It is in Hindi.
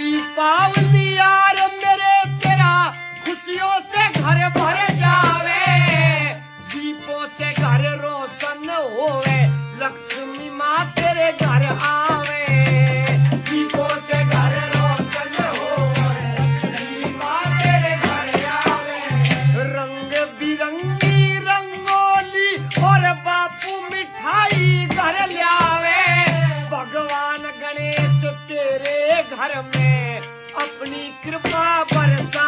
दीपावली यार मेरे तेरा खुशियों से घर भर जावे, दीपों से घर रोशन होवे, लक्ष्मी माँ तेरे घर आवे। दीपों से घर रोशन होवे, लक्ष्मी माँ तेरे घर आवे। रंग बिरंगी रंगोली और बापू मिठाई घर लावे, भगवान गणेश तेरे घर में अपनी कृपा बरसा